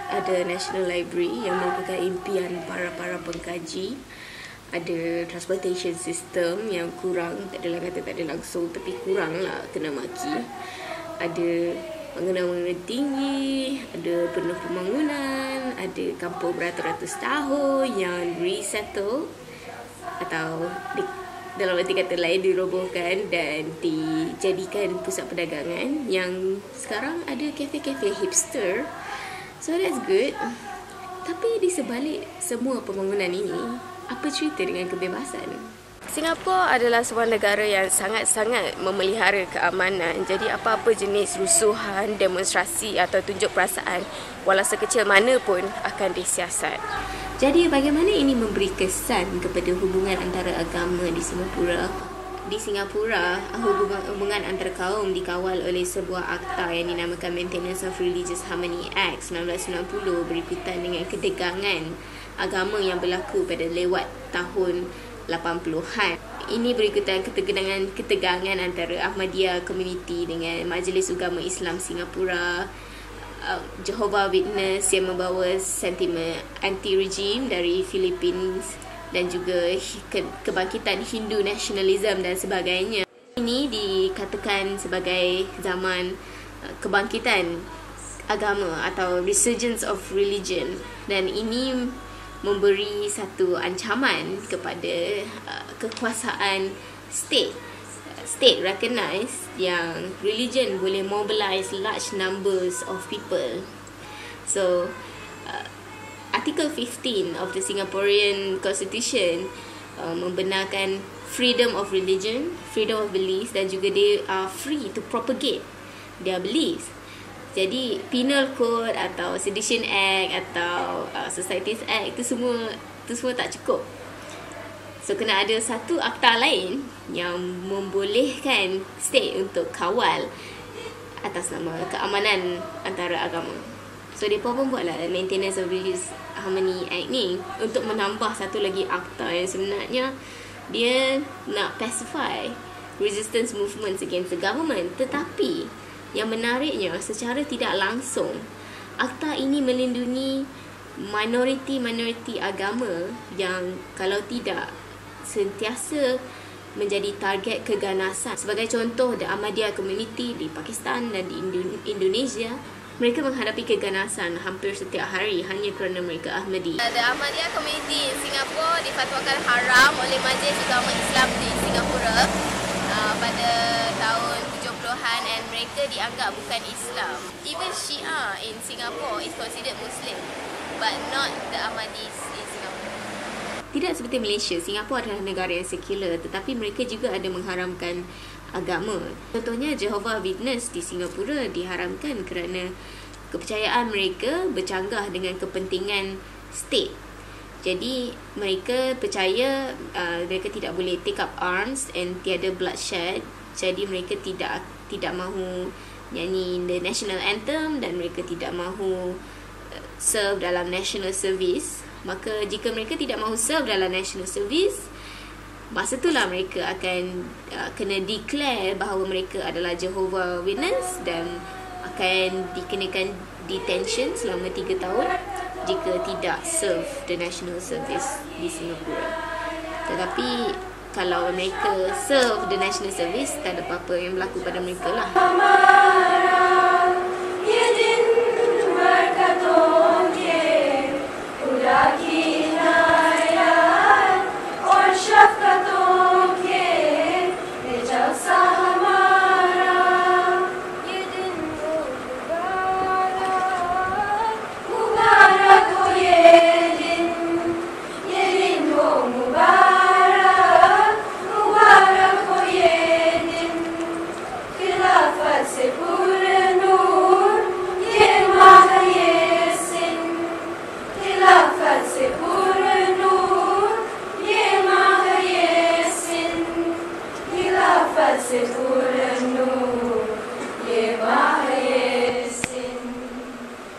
ada National Library yang merupakan impian para pengkaji. Ada transportation system yang kurang, tak adalah kata tak ada langsung, tapi kurang lah kena maki. Ada bangunan-bangunan tinggi, ada penuh pembangunan, ada kampung beratus-ratus tahun yang resettle atau dalam arti kata lain dirobohkan dan dijadikan pusat perdagangan yang sekarang ada kafe-kafe hipster. So that's good. Tapi di sebalik semua pembangunan ini, apa cerita dengan kebebasan? Singapura adalah sebuah negara yang sangat-sangat memelihara keamanan. Jadi apa-apa jenis rusuhan, demonstrasi atau tunjuk perasaan, walau sekecil mana pun akan disiasat. Jadi bagaimana ini memberi kesan kepada hubungan antara agama di Singapura? Di Singapura, hubungan antara kaum dikawal oleh sebuah akta yang dinamakan Maintenance of Religious Harmony Act 1990 berikutan dengan kedegangan agama yang berlaku pada lewat tahun 80-an. Ini berikutan ketegangan antara Ahmadiyya Community dengan Majlis Ugama Islam Singapura, Jehovah Witness yang membawa sentimen anti-regime dari Philippines dan juga kebangkitan Hindu nationalism dan sebagainya. Ini dikatakan sebagai zaman kebangkitan agama atau resurgence of religion, dan ini memberi satu ancaman kepada kekuasaan state recognize yang religion boleh mobilize large numbers of people. So Article 15 of the Singaporean Constitution membenarkan freedom of religion, freedom of beliefs, dan juga they are free to propagate their beliefs. Jadi Penal Code atau Sedition Act atau Societies Act itu semua tak cukup. So kena ada satu akta lain yang membolehkan state untuk kawal atas nama keamanan antara agama. So mereka pun buatlah Maintenance of Religious Harmony Act ni untuk menambah satu lagi akta yang sebenarnya dia nak pacify resistance movements against the government. Tetapi yang menariknya, secara tidak langsung, akta ini melindungi minoriti agama yang kalau tidak sentiasa menjadi target keganasan. Sebagai contoh, the Ahmadiyya Community di Pakistan dan di Indonesia, mereka menghadapi keganasan hampir setiap hari hanya kerana mereka Ahmadi. The Ahmadiyya Community in Singapore difatwakan haram oleh Majlis Ugama Islam di Singapura pada tahun 70-an, and mereka dianggap bukan Islam. Even Shia in Singapore is considered Muslim, but not the Ahmadis in Singapore. Tidak seperti Malaysia, Singapura adalah negara yang sekular, tetapi mereka juga ada mengharamkan agama. Contohnya Jehovah Witness di Singapura diharamkan kerana kepercayaan mereka bercanggah dengan kepentingan state. Jadi mereka percaya mereka tidak boleh take up arms and tiada bloodshed. Jadi mereka tidak mahu nyanyi the national anthem dan mereka tidak mahu serve dalam national service. Maka jika mereka tidak mahu serve dalam national service, masa itulah mereka akan kena declare bahawa mereka adalah Jehovah Witness dan akan dikenakan detention selama 3 tahun jika tidak serve the national service di Singapura. Tetapi kalau mereka serve the national service, tak ada apa-apa yang berlaku pada mereka lah.